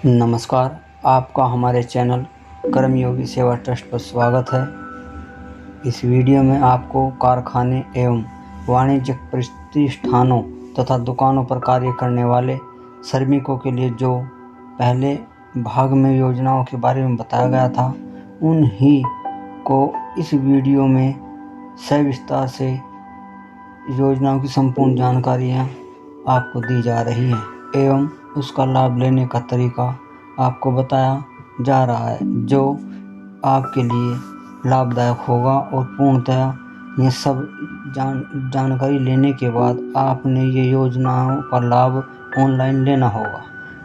नमस्कार, आपका हमारे चैनल कर्मयोगी सेवा ट्रस्ट पर स्वागत है। इस वीडियो में आपको कारखाने एवं वाणिज्यिक प्रतिष्ठानों तथा दुकानों पर कार्य करने वाले श्रमिकों के लिए जो पहले भाग में योजनाओं के बारे में बताया गया था, उन्हीं को इस वीडियो में सविस्तार से योजनाओं की संपूर्ण जानकारियाँ आपको दी जा रही हैं एवं उसका लाभ लेने का तरीका आपको बताया जा रहा है, जो आपके लिए लाभदायक होगा। और पूर्णतया ये सब जानकारी लेने के बाद आपने ये योजनाओं का लाभ ऑनलाइन लेना होगा।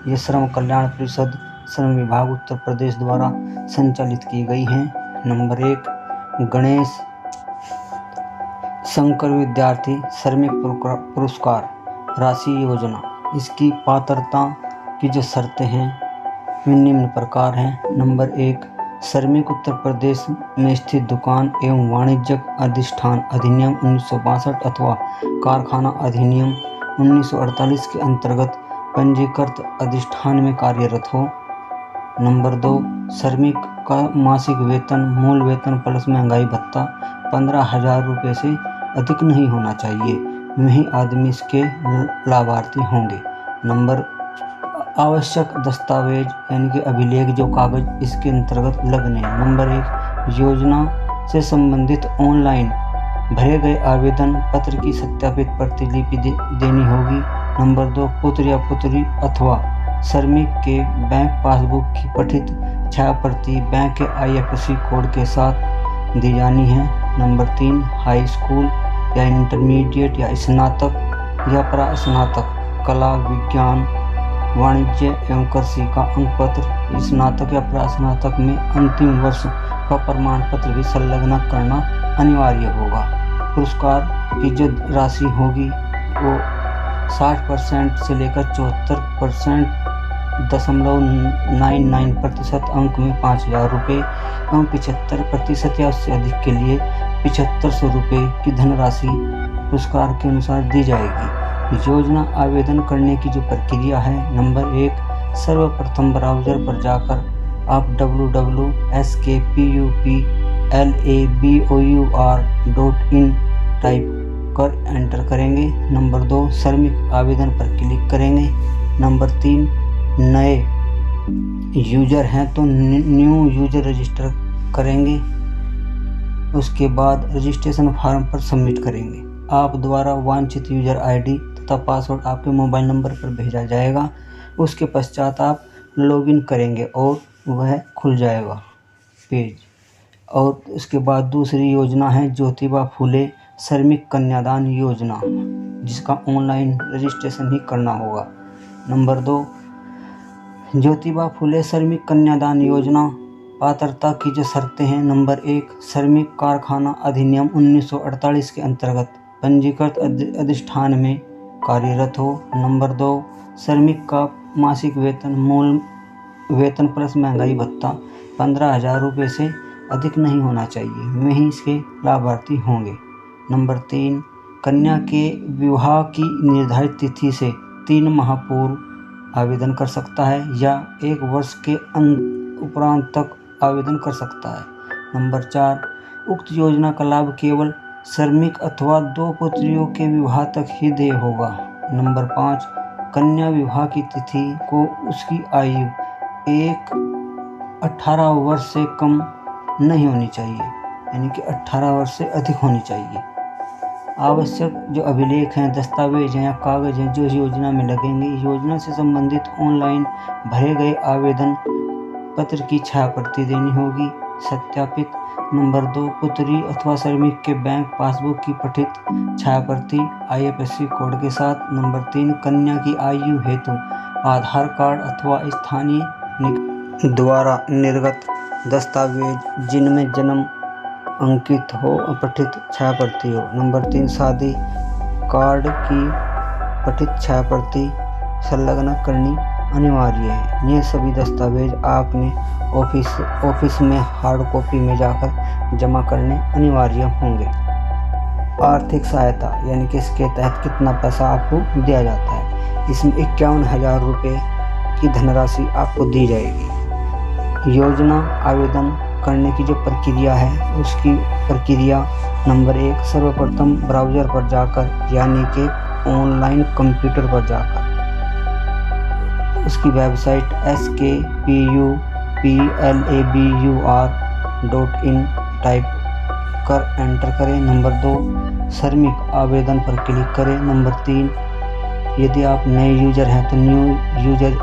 ये श्रम कल्याण परिषद श्रम विभाग उत्तर प्रदेश द्वारा संचालित की गई हैं। नंबर 1, गणेश शंकर विद्यार्थी श्रमिक पुरस्कार राशि योजना। इसकी पात्रता की जो शर्तें हैं वे निम्न प्रकार हैं। नंबर 1, श्रमिक उत्तर प्रदेश में स्थित दुकान एवं वाणिज्यिक अधिष्ठान अधिनियम 1962 अथवा कारखाना अधिनियम 1948 के अंतर्गत पंजीकृत अधिष्ठान में कार्यरत हो। नंबर 2, श्रमिक का मासिक वेतन मूल वेतन प्लस महंगाई भत्ता 15,000 रुपये से अधिक नहीं होना चाहिए, वही आदमी इसके लाभार्थी होंगे। नंबर आवश्यक दस्तावेज यानी कि अभिलेख जो कागज इसके अंतर्गत लगने हैं। नंबर 1, योजना से संबंधित ऑनलाइन भरे गए आवेदन पत्र की सत्यापित प्रतिलिपि देनी होगी। नंबर 2, पुत्र या पुत्री अथवा श्रमिक के बैंक पासबुक की पठित छायाप्रति बैंक के IFSC कोड के साथ दी जानी है। नंबर 3, हाई स्कूल या इंटरमीडिएट या स्नातक या प्रास्नातक कला विज्ञान वाणिज्य एवं कृषि का अंक पत्र, स्नातक या प्रास्नातक में अंतिम वर्ष का प्रमाण पत्र भी संलग्न करना अनिवार्य होगा। पुरस्कार की जो राशि होगी वो 60% से लेकर 74.99% अंक में 5,000 रुपये एवं 75% या उससे अधिक के लिए 7,500 रुपये की धनराशि पुरस्कार के अनुसार दी जाएगी। योजना आवेदन करने की जो प्रक्रिया है, नंबर 1, सर्वप्रथम ब्राउज़र पर जाकर आप www.skpuplabour.in टाइप कर एंटर करेंगे। नंबर 2, श्रमिक आवेदन पर क्लिक करेंगे। नंबर 3, नए यूजर हैं तो न्यू यूजर रजिस्टर करेंगे। उसके बाद रजिस्ट्रेशन फॉर्म पर सबमिट करेंगे। आप द्वारा वांछित यूजर ID तथा पासवर्ड आपके मोबाइल नंबर पर भेजा जाएगा। उसके पश्चात आप लॉगिन करेंगे और वह खुल जाएगा पेज। और उसके बाद दूसरी योजना है ज्योतिबा फुले श्रमिक कन्यादान योजना, जिसका ऑनलाइन रजिस्ट्रेशन ही करना होगा। नंबर 2, ज्योतिबा फुले श्रमिक कन्यादान योजना पात्रता की जो शर्तें हैं। नंबर 1, श्रमिक कारखाना अधिनियम 1948 के अंतर्गत पंजीकृत अधिष्ठान में कार्यरत हो। नंबर 2, श्रमिक का मासिक वेतन मूल वेतन प्लस महंगाई भत्ता 15,000 रुपये से अधिक नहीं होना चाहिए, वहीं इसके लाभार्थी होंगे। नंबर 3, कन्या के विवाह की निर्धारित तिथि से 3 माह पूर्व आवेदन कर सकता है या 1 वर्ष के उपरांत तक आवेदन कर सकता है। नंबर 4, उक्त योजना का लाभ केवल श्रमिक अथवा 2 पुत्रियों के विवाह तक ही देय होगा। नंबर 5, कन्या विवाह की तिथि को उसकी आयु 18 वर्ष से कम नहीं होनी चाहिए, यानी कि 18 वर्ष से अधिक होनी चाहिए। आवश्यक जो अभिलेख हैं, दस्तावेज हैं या कागज हैं जो इस योजना में लगेंगे, योजना से संबंधित ऑनलाइन भरे गए आवेदन पत्र की छायाप्रति देनी होगी सत्यापित। नंबर 2, पुत्री अथवा श्रमिक के बैंक पासबुक की पठित छायाप्रति IFSC कोड के साथ। नंबर 3, कन्या की आयु हेतु आधार कार्ड अथवा स्थानीय द्वारा निर्गत दस्तावेज जिनमें जन्म अंकित हो और पठित छायाप्रति हो। नंबर 3, शादी कार्ड की पठित छायाप्रति संलग्न करनी अनिवार्य है। ये सभी दस्तावेज आपने ऑफिस में हार्ड कॉपी में जाकर जमा करने अनिवार्य होंगे। आर्थिक सहायता यानी कि इसके तहत कितना पैसा आपको दिया जाता है। इसमें 51,000 रुपये की धनराशि आपको दी जाएगी। योजना आवेदन करने की जो प्रक्रिया है उसकी प्रक्रिया नंबर 1, सर्वप्रथम ब्राउज़र पर जाकर यानी कि ऑनलाइन कंप्यूटर पर जाकर उसकी वेबसाइट skpuplanabur.in टाइप कर एंटर करें। नंबर 2, श्रमिक आवेदन पर क्लिक करें। नंबर 3, यदि आप नए यूजर हैं तो न्यू यूजर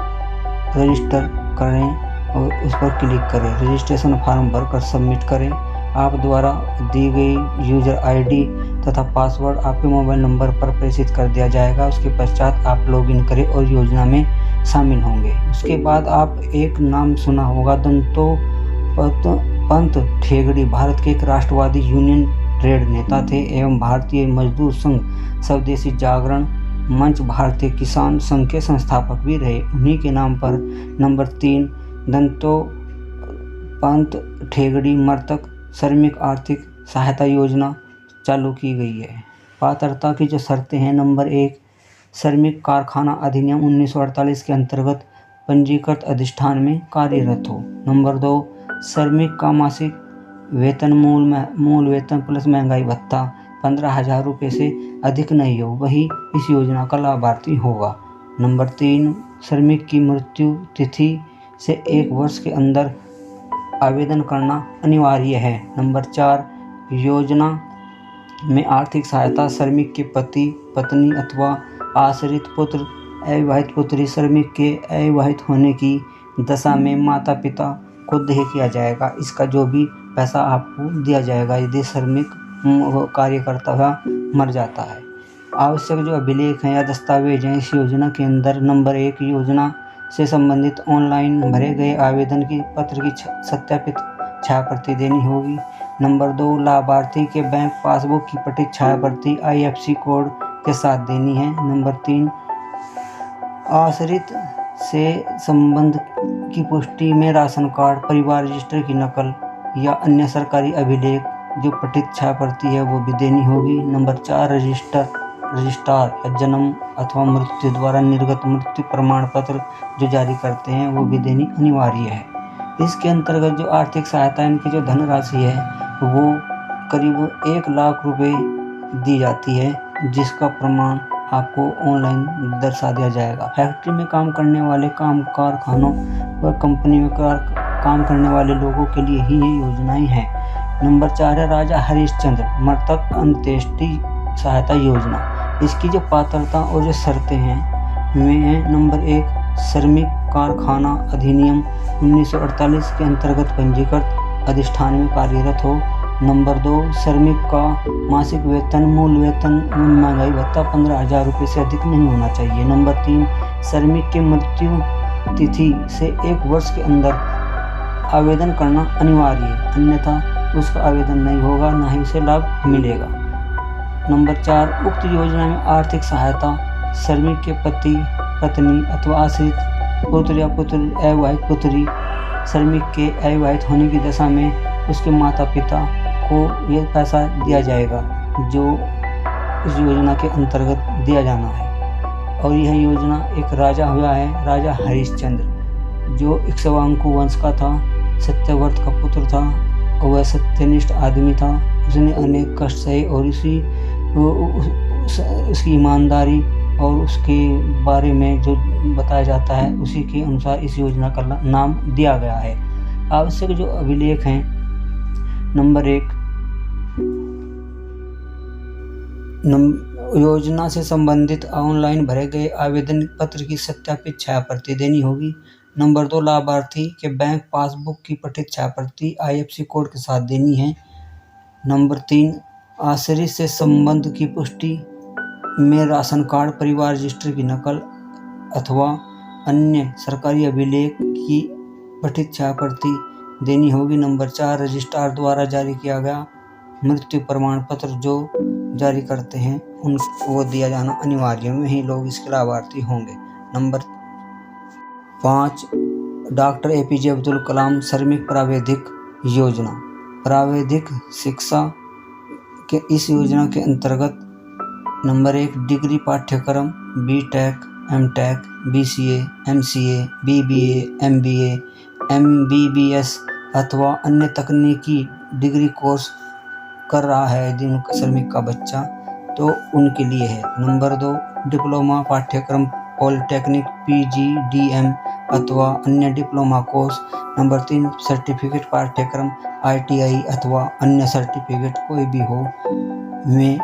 रजिस्टर करें और उस पर क्लिक करें। रजिस्ट्रेशन फॉर्म भरकर सबमिट करें। आप द्वारा दी गई यूजर आईडी तथा पासवर्ड आपके मोबाइल नंबर पर प्रेषित कर दिया जाएगा। उसके पश्चात आप लॉगिन करें और योजना में शामिल होंगे। उसके बाद आप एक नाम सुना होगा, दंतोपंत ठेंगड़ी भारत के एक राष्ट्रवादी यूनियन ट्रेड नेता थे एवं भारतीय मजदूर संघ, स्वदेशी जागरण मंच, भारतीय किसान संघ के संस्थापक भी रहे। उन्हीं के नाम पर नंबर 3, दंतोपंत ठेंगड़ी मृतक श्रमिक आर्थिक सहायता योजना चालू की गई है। पात्रता की जो शर्तें हैं, नंबर 1, श्रमिक कारखाना अधिनियम 1948 के अंतर्गत पंजीकृत अधिष्ठान में कार्यरत हो। नंबर 2, श्रमिक का मासिक वेतन मूल वेतन प्लस महंगाई भत्ता 15,000 रुपये से अधिक नहीं हो, वही इस योजना का लाभार्थी होगा। नंबर 3, श्रमिक की मृत्यु तिथि से 1 वर्ष के अंदर आवेदन करना अनिवार्य है। नंबर 4, योजना में आर्थिक सहायता श्रमिक के पति पत्नी अथवा आश्रित पुत्र अविवाहित पुत्री श्रमिक के अविवाहित होने की दशा में माता पिता को देय किया जाएगा। इसका जो भी पैसा आपको दिया जाएगा यदि श्रमिक कार्यकर्ता मर जाता है। आवश्यक जो अभिलेख हैं या दस्तावेज हैं इस योजना के अंदर, नंबर 1, योजना से संबंधित ऑनलाइन भरे गए आवेदन की पत्र की सत्यापित छायाप्रति देनी होगी। नंबर 2, लाभार्थी के बैंक पासबुक की पठित छायाप्रति IFSC कोड के साथ देनी है। नंबर 3, आश्रित से संबंध की पुष्टि में राशन कार्ड, परिवार रजिस्टर की नकल या अन्य सरकारी अभिलेख जो पठित छायाप्रति है वो भी देनी होगी। नंबर 4, रजिस्ट्रार या जन्म अथवा मृत्यु द्वारा निर्गत मृत्यु प्रमाण पत्र जो जारी करते हैं वो भी देनी अनिवार्य है। इसके अंतर्गत जो आर्थिक सहायता इनकी जो धनराशि है वो करीब 1 लाख रुपए दी जाती है, जिसका प्रमाण आपको ऑनलाइन दर्शा दिया जाएगा। फैक्ट्री में काम करने वाले कारखानों व कंपनी में काम करने वाले लोगों के लिए ही ये योजनाएं हैं। नंबर 4 है राजा हरिश्चंद्र मृतक अंत्येष्टि सहायता योजना। इसकी जो पात्रता और जो शर्तें हैं वे हैं, नंबर 1, श्रमिक कारखाना अधिनियम 1948 के अंतर्गत पंजीकृत अधिष्ठान में कार्यरत हो। नंबर 2, श्रमिक का मासिक वेतन मूल वेतन महंगाई भत्ता 15,000 रुपये से अधिक नहीं होना चाहिए। नंबर 3, श्रमिक के मृत्यु तिथि से 1 वर्ष के अंदर आवेदन करना अनिवार्य है, अन्यथा उसका आवेदन नहीं होगा, ना ही उसे लाभ मिलेगा। नंबर 4, उक्त योजना में आर्थिक सहायता श्रमिक के पति पत्नी अथवा आश्रित पुत्र या अविवाहित पुत्री श्रमिक के अविवाहित होने की दशा में उसके माता पिता को ये पैसा दिया जाएगा जो इस योजना के अंतर्गत दिया जाना है। और यह योजना एक राजा हुआ है, राजा हरिश्चंद्र, जो इक्ष्वाकु वंश का था, सत्यव्रत का पुत्र था और वह सत्यनिष्ठ आदमी था। उसने अनेक कष्ट सहे और उसकी ईमानदारी और उसके बारे में जो बताया जाता है उसी के अनुसार इस योजना का नाम दिया गया है। आवश्यक जो अभिलेख हैं, नंबर 1, योजना से संबंधित ऑनलाइन भरे गए आवेदन पत्र की सत्यापित छायाप्रति देनी होगी। नंबर 2, लाभार्थी के बैंक पासबुक की पठित छायाप्रति IFSC कोड के साथ देनी है। नंबर 3, आश्रित से संबंध की पुष्टि में राशन कार्ड, परिवार रजिस्टर की नकल अथवा अन्य सरकारी अभिलेख की पठित छायाप्रति देनी होगी। नंबर 4, रजिस्ट्रार द्वारा जारी किया गया मृत्यु प्रमाण पत्र जो जारी करते हैं वो दिया जाना अनिवार्य है, वही लोग इसके लाभार्थी होंगे। Number 5, doctor APJ Abdul Kalam श्रमिक प्रावैधिक योजना। प्रावैधिक शिक्षा के इस योजना के अंतर्गत नंबर 1, डिग्री पाठ्यक्रम BTech MTech, BCA, MCA, BBA, MBA, MBBS अथवा अन्य तकनीकी डिग्री कोर्स कर रहा है यदि उनका श्रमिक का बच्चा, तो उनके लिए है। नंबर 2, डिप्लोमा पाठ्यक्रम पॉलिटेक्निक, PGDM अथवा अन्य डिप्लोमा कोर्स। नंबर 3, सर्टिफिकेट पाठ्यक्रम ITI अथवा अन्य सर्टिफिकेट कोई भी हो में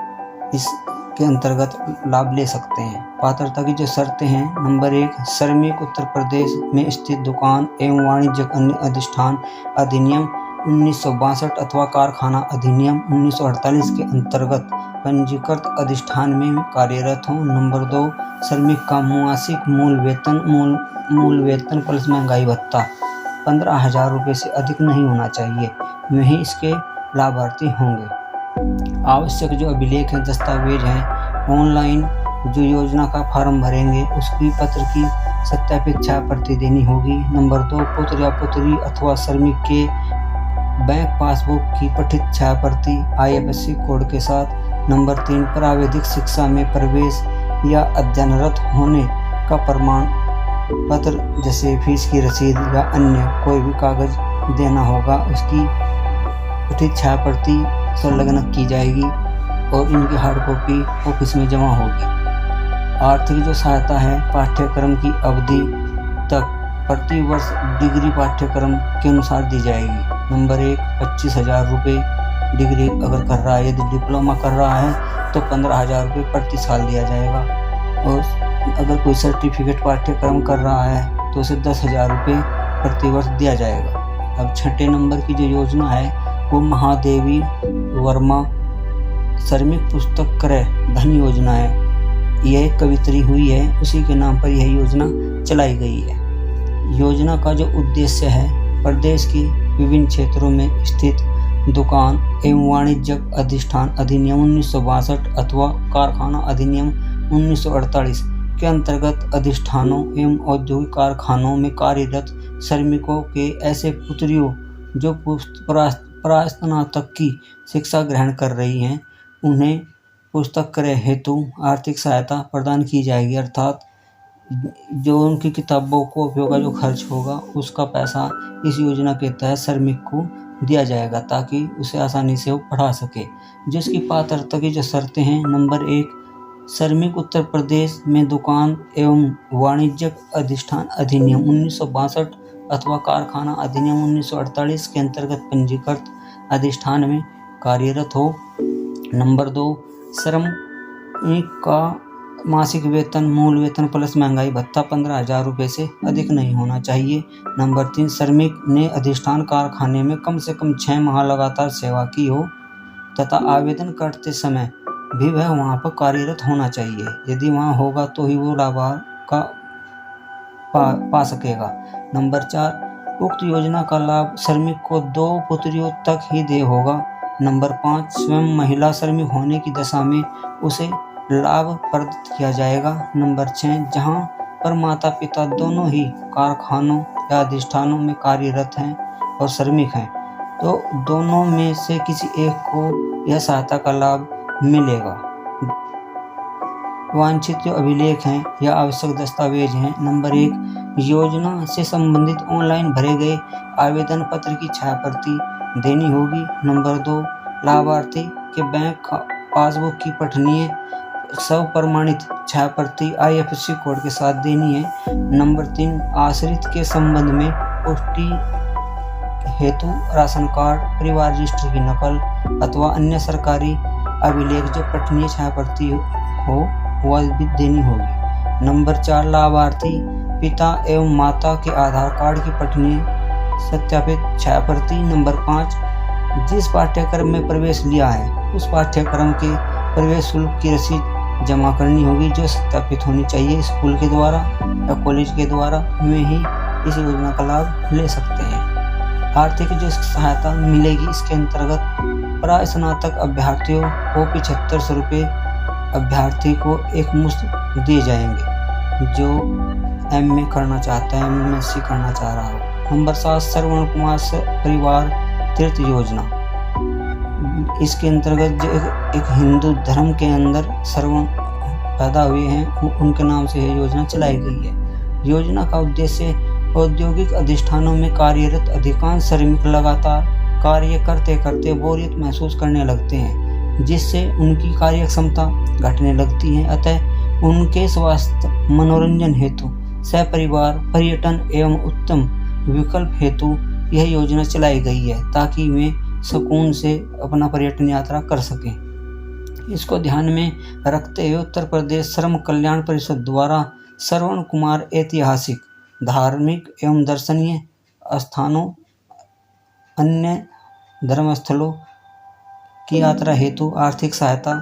इसके अंतर्गत लाभ ले सकते हैं। पात्रता की जो शर्तें हैं, नंबर 1, श्रमिक उत्तर प्रदेश में स्थित दुकान एवं वाणिज्यिक अन्य अधिष्ठान अधिनियम 1962 अथवा कारखाना अधिनियम 1948 के अंतर्गत पंजीकृत अधिष्ठान में कार्यरत हों। नंबर 2, श्रमिक का मासिक मूल वेतन प्लस महंगाई भत्ता 15,000 रुपये से अधिक नहीं होना चाहिए, वही इसके लाभार्थी होंगे। आवश्यक जो अभिलेख हैं, दस्तावेज हैं, ऑनलाइन जो योजना का फॉर्म भरेंगे उसकी पत्र की सत्यापित छाया प्रति देनी होगी। नंबर 2, पुत्र या पुत्री अथवा श्रमिक के बैंक पासबुक की पठित छाया प्रति IFSC कोड के साथ। नंबर 3, प्राविधिक शिक्षा में प्रवेश या अध्ययनरत होने का प्रमाण पत्र जैसे फीस की रसीद या अन्य कोई भी कागज देना होगा, उसकी पठित छाया प्रति संलग्न की जाएगी और इनकी हार्ड कॉपी ऑफिस में जमा होगी। आर्थिक जो सहायता है पाठ्यक्रम की अवधि तक प्रति वर्ष डिग्री पाठ्यक्रम के अनुसार दी जाएगी। नंबर 1, 25,000 रुपये डिग्री अगर कर रहा है, यदि डिप्लोमा कर रहा है तो 15,000 रुपये प्रति साल दिया जाएगा, और अगर कोई सर्टिफिकेट पाठ्यक्रम कर रहा है तो उसे 10,000 रुपये प्रति वर्ष दिया जाएगा। अब 6 नंबर की जो योजना है वो महादेवी वर्मा श्रमिक पुस्तक क्रय धन योजना है। यह कवित्री हुई है, उसी के नाम पर यह योजना चलाई गई है। योजना का जो उद्देश्य है प्रदेश की विभिन्न क्षेत्रों में स्थित दुकान एवं वाणिज्यिक अधिष्ठान अधिनियम 1962 अथवा कारखाना अधिनियम 1948 के अंतर्गत अधिष्ठानों एवं औद्योगिक कारखानों में कार्यरत श्रमिकों के ऐसे पुत्रियों जो प्रास्नातक की शिक्षा ग्रहण कर रही हैं, उन्हें पुस्तक क्रय हेतु आर्थिक सहायता प्रदान की जाएगी। अर्थात जो उनकी किताबों को उपयोग का जो खर्च होगा उसका पैसा इस योजना के तहत श्रमिक को दिया जाएगा ताकि उसे आसानी से वो पढ़ा सके। जिसकी पात्रता की जो शर्तें हैं, नंबर 1, श्रमिक उत्तर प्रदेश में दुकान एवं वाणिज्यिक अधिष्ठान अधिनियम 1962 अथवा कारखाना अधिनियम 1948 के अंतर्गत पंजीकृत अधिष्ठान में कार्यरत हो। नंबर 2, श्रमिक का मासिक वेतन मूल वेतन प्लस महंगाई भत्ता 15,000 रुपये से अधिक नहीं होना चाहिए। नंबर 3, श्रमिक ने अधिष्ठान कारखाने में कम से कम 6 माह लगातार सेवा की हो तथा आवेदन करते समय भी वह वहाँ पर कार्यरत होना चाहिए। यदि वहाँ होगा तो ही वो लाभ का पा सकेगा। नंबर 4, उक्त योजना का लाभ श्रमिक को 2 पुत्रियों तक ही देय होगा। नंबर 5, स्वयं महिला श्रमिक होने की दशा में उसे लाभ प्रदत्त किया जाएगा। नंबर 6, जहां पर माता पिता दोनों ही कारखानों या अधिष्ठानों में कार्यरत हैं और श्रमिक हैं, तो दोनों में से किसी एक को यह सहायता का लाभ मिलेगा। वांछित जो अभिलेख हैं या आवश्यक दस्तावेज हैं, नंबर 1, योजना से संबंधित ऑनलाइन भरे गए आवेदन पत्र की छाया प्रति देनी होगी। नंबर 2, लाभार्थी के बैंक पासबुक की पठनीय स्वप्रमाणित छाया प्रति IFSC कोड के साथ देनी है। नंबर 3, आश्रित के संबंध में पुष्टि हेतु राशन कार्ड, परिवार रजिस्टर की नकल अथवा अन्य सरकारी अभिलेख जो पठनीय छाया प्रति हो वह भी देनी होगी। नंबर 4, लाभार्थी पिता एवं माता के आधार कार्ड की पठनीय सत्यापित छाया प्रति। नंबर 5, जिस पाठ्यक्रम में प्रवेश लिया है उस पाठ्यक्रम के प्रवेश शुल्क की रसीद जमा करनी होगी जो सत्यापित होनी चाहिए। स्कूल के द्वारा या कॉलेज के द्वारा में ही इस योजना का लाभ ले सकते हैं। आर्थिक जो सहायता मिलेगी इसके अंतर्गत प्रास्नातक अभ्यर्थियों को 7500 रुपये अभ्यर्थी को एक मुश्त दिए जाएंगे जो MA करना चाहता है, MSc करना चाह रहा हो। नंबर 7, श्रवण कुमार परिवार तीर्थ योजना। इसके अंतर्गत जो एक हिंदू धर्म के अंदर श्रवण पैदा हुए हैं उनके नाम से यह योजना चलाई गई है। योजना का उद्देश्य औद्योगिक अधिष्ठानों में कार्यरत अधिकांश श्रमिक लगातार कार्य करते करते बोरियत महसूस करने लगते हैं, जिससे उनकी कार्य क्षमता घटने लगती है। अतः उनके स्वास्थ्य, मनोरंजन हेतु, सपरिवार पर्यटन एवं उत्तम विकल्प हेतु यह योजना चलाई गई है, ताकि वे सुकून से अपना पर्यटन यात्रा कर सकें। इसको ध्यान में रखते हुए उत्तर प्रदेश श्रम कल्याण परिषद द्वारा श्रवण कुमार ऐतिहासिक, धार्मिक एवं दर्शनीय स्थानों, अन्य धर्मस्थलों की यात्रा हेतु आर्थिक सहायता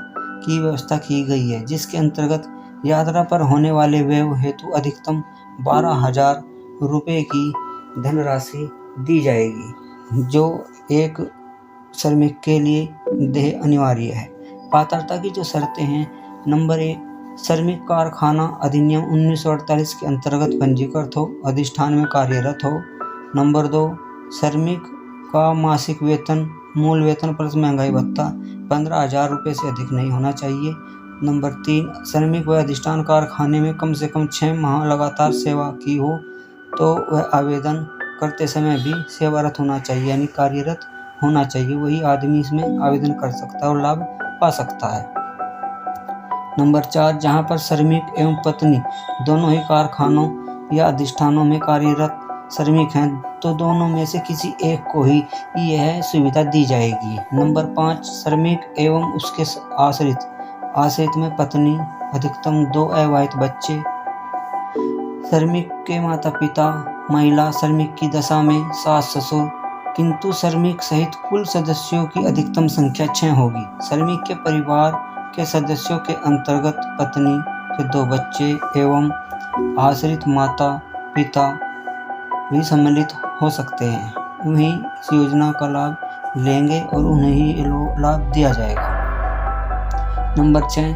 की व्यवस्था की गई है, जिसके अंतर्गत यात्रा पर होने वाले व्यय हेतु अधिकतम 12,000 रुपये की धनराशि दी जाएगी, जो एक श्रमिक के लिए देय अनिवार्य है। पात्रता की जो शर्तें हैं, नंबर 1, श्रमिक कारखाना अधिनियम 1948 के अंतर्गत पंजीकृत हो, अधिष्ठान में कार्यरत हो। नंबर 2, श्रमिक का मासिक वेतन मूल वेतन प्लस महंगाई भत्ता 15,000 रुपये से अधिक नहीं होना चाहिए। नंबर 3, श्रमिक व अधिष्ठान कारखाने में कम से कम 6 माह लगातार सेवा की हो, तो वह आवेदन करते समय भी सेवारत होना चाहिए, यानी कार्यरत होना चाहिए। वही आदमी इसमें आवेदन कर सकता है और लाभ पा सकता है। नंबर 4, जहां पर श्रमिक एवं पत्नी दोनों ही कारखानों या अधिष्ठानों में कार्यरत श्रमिक हैं, तो दोनों में से किसी एक को ही यह सुविधा दी जाएगी। नंबर 5, श्रमिक एवं उसके आश्रित में पत्नी, अधिकतम 2 अविवाहित बच्चे, श्रमिक के माता पिता, महिला श्रमिक की दशा में सास ससुर, किंतु श्रमिक सहित कुल सदस्यों की अधिकतम संख्या 6 होगी। श्रमिक के परिवार के सदस्यों के अंतर्गत पत्नी के 2 बच्चे एवं आश्रित माता पिता भी सम्मिलित हो सकते हैं। वहीं इस योजना का लाभ लेंगे और उन्हें ही लाभ दिया जाएगा। नंबर 6,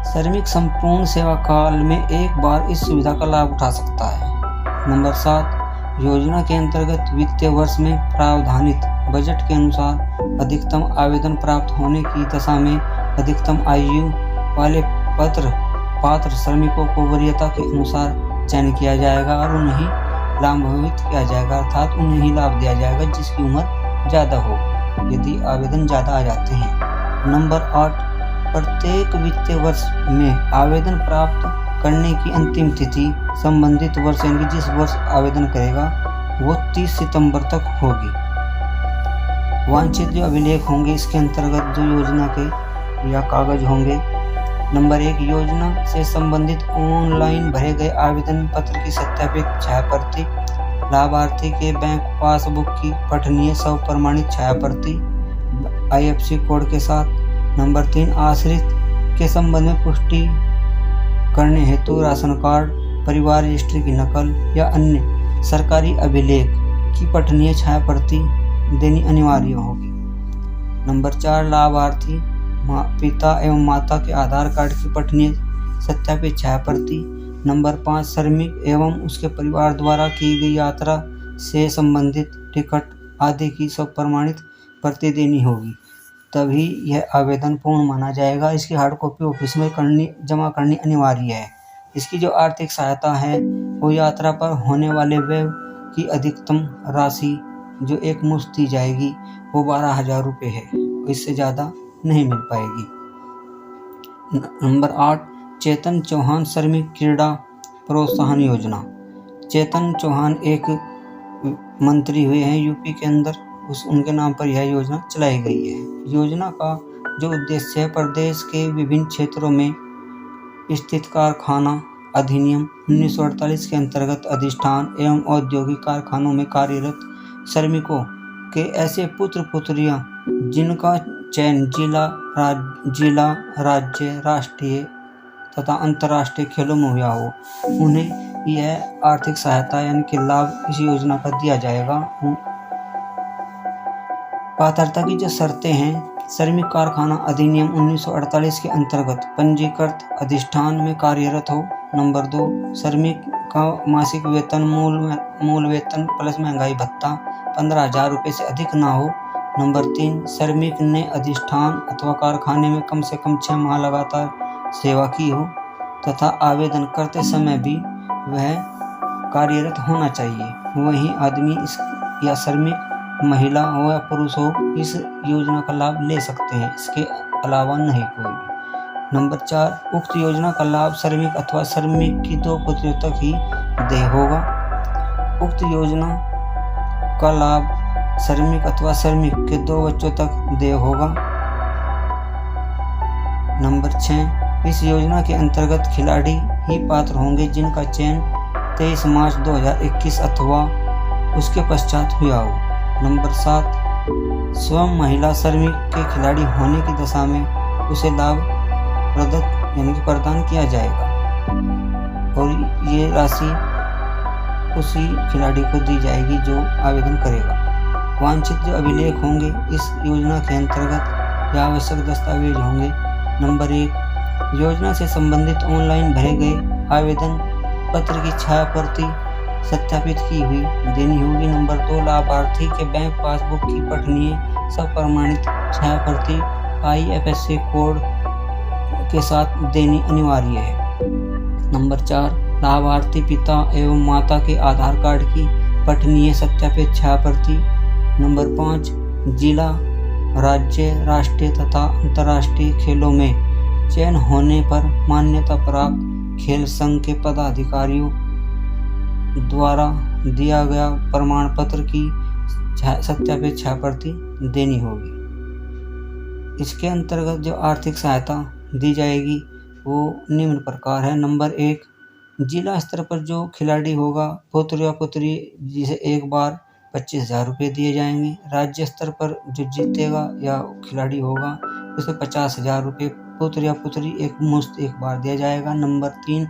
श्रमिक संपूर्ण सेवा काल में एक बार इस सुविधा का लाभ उठा सकता है। नंबर 7, योजना के अंतर्गत वित्तीय वर्ष में प्रावधानित बजट के अनुसार अधिकतम आवेदन प्राप्त होने की दशा में अधिकतम आयु वाले पात्र श्रमिकों को वरीयता के अनुसार चयन किया जाएगा और उन्हें लाभान्वित किया जाएगा, अर्थात उन्हें ही लाभ दिया जाएगा जिसकी उम्र ज़्यादा हो, यदि आवेदन ज़्यादा आ जाते हैं। नंबर 8, प्रत्येक वित्तीय वर्ष में आवेदन प्राप्त करने की अंतिम तिथि संबंधित वर्ष, यानी जिस वर्ष आवेदन करेगा वो 30 सितंबर तक होगी। वांछित जो अभिलेख होंगे इसके अंतर्गत जो योजना के या कागज होंगे, नंबर 1, योजना से संबंधित ऑनलाइन भरे गए आवेदन पत्र की सत्यापित छाया प्रति, लाभार्थी के बैंक पासबुक की पठनीय स्वप्रमाणित छाया प्रति IFSC कोड के साथ। नंबर 3, आश्रित के संबंध में पुष्टि करने हेतु राशन कार्ड, परिवार रजिस्ट्री की नकल या अन्य सरकारी अभिलेख की पठनीय छाया प्रति देनी अनिवार्य होगी। नंबर 4, लाभार्थी पिता एवं माता के आधार कार्ड की पठनीय सत्यापित छाया प्रति। नंबर 5, श्रमिक एवं उसके परिवार द्वारा की गई यात्रा से संबंधित टिकट आदि की स्वप्रमाणित प्रति देनी होगी, तभी यह आवेदन पूर्ण माना जाएगा। इसकी हार्ड कॉपी ऑफिस में जमा करनी अनिवार्य है। इसकी जो आर्थिक सहायता है वो यात्रा पर होने वाले व्यय की अधिकतम राशि जो एक मुश्त दी जाएगी वो 12,000 रुपये है, इससे ज़्यादा नहीं मिल पाएगी। नंबर 8, चेतन चौहान श्रमिक क्रीड़ा प्रोत्साहन योजना। चेतन चौहान एक मंत्री हुए हैं यूपी के अंदर, उनके नाम पर यह योजना चलाई गई है। योजना का जो उद्देश्य है, प्रदेश के विभिन्न क्षेत्रों में स्थित कारखाना अधिनियम 1948 के अंतर्गत अधिष्ठान एवं औद्योगिक कारखानों में कार्यरत श्रमिकों के ऐसे पुत्र पुत्रियां जिनका चयन जिला, राज्य, राष्ट्रीय तथा अंतर्राष्ट्रीय खेलों में हुआ हो, उन्हें यह आर्थिक सहायता यानी कि लाभ इस योजना का दिया जाएगा। पात्रता की जो शर्तें हैं, श्रमिक कारखाना अधिनियम 1948 के अंतर्गत पंजीकृत अधिष्ठान में कार्यरत हो। नंबर 2, श्रमिक का मासिक वेतन मूल वेतन प्लस महंगाई भत्ता 15,000 रुपये से अधिक ना हो। नंबर 3, श्रमिक ने अधिष्ठान अथवा कारखाने में कम से कम 6 माह लगातार सेवा की हो। तथा आवेदन करते समय भी वह कार्यरत होना चाहिए। वहीं आदमी या श्रमिक महिला हो या पुरुष हो इस योजना का लाभ ले सकते हैं, इसके अलावा नहीं कोई भी। नंबर 4, उक्त योजना का लाभ श्रमिक अथवा श्रमिक की 2 पुत्रियों तक ही देय होगा। उक्त योजना का लाभ श्रमिक अथवा श्रमिक के 2 बच्चों तक देय होगा। नंबर 6, इस योजना के अंतर्गत खिलाड़ी ही पात्र होंगे जिनका चयन 23 मार्च 2021 अथवा उसके पश्चात हुआ हो। नंबर 7, स्वयं महिला श्रमिक के खिलाड़ी होने की दशा में उसे लाभ प्रदान किया जाएगा और ये राशि उसी खिलाड़ी को दी जाएगी जो आवेदन करेगा। वांछित जो अभिलेख होंगे इस योजना के अंतर्गत या आवश्यक दस्तावेज होंगे। नंबर 1, योजना से संबंधित ऑनलाइन भरे गए आवेदन पत्र की छाया प्रति सत्यापित की हुई देनी होगी। नंबर 2, लाभार्थी के बैंक पासबुक की पठनीय सप्रमाणित छाया प्रति IFSC कोड के साथ देनी अनिवार्य है। नंबर 4, लाभार्थी पिता एवं माता के आधार कार्ड की पठनीय सत्यापित छाया प्रति। नंबर 5, जिला, राज्य, राष्ट्रीय तथा अंतर्राष्ट्रीय खेलों में चयन होने पर मान्यता प्राप्त खेल संघ के पदाधिकारियों द्वारा दिया गया प्रमाण पत्र की सत्यापित छाया प्रति देनी होगी। इसके अंतर्गत जो आर्थिक सहायता दी जाएगी वो निम्न प्रकार है। नंबर 1, जिला स्तर पर जो खिलाड़ी होगा पुत्र या पुत्री जिसे एक बार 25,000 रुपये दिए जाएंगे। राज्य स्तर पर जो जीतेगा या खिलाड़ी होगा उसे 50,000 रुपये पुत्र या पुत्री एक मुश्त एक बार दिया जाएगा। नंबर 3,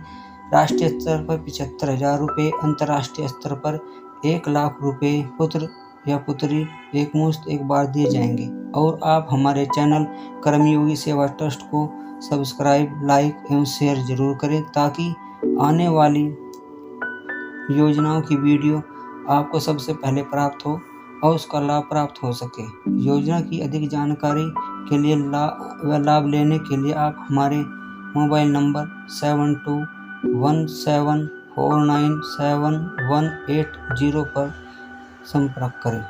राष्ट्रीय स्तर पर 75,000 रुपये, अंतर्राष्ट्रीय स्तर पर 1 लाख रुपये पुत्र या पुत्री एक मुश्त एक बार दिए जाएंगे। और आप हमारे चैनल कर्मयोगी सेवा ट्रस्ट को सब्सक्राइब, लाइक एवं शेयर जरूर करें ताकि आने वाली योजनाओं की वीडियो आपको सबसे पहले प्राप्त हो और उसका लाभ प्राप्त हो सके। योजना की अधिक जानकारी के लिए लाभ लेने के लिए आप हमारे मोबाइल नंबर 7217497180 पर संपर्क करें।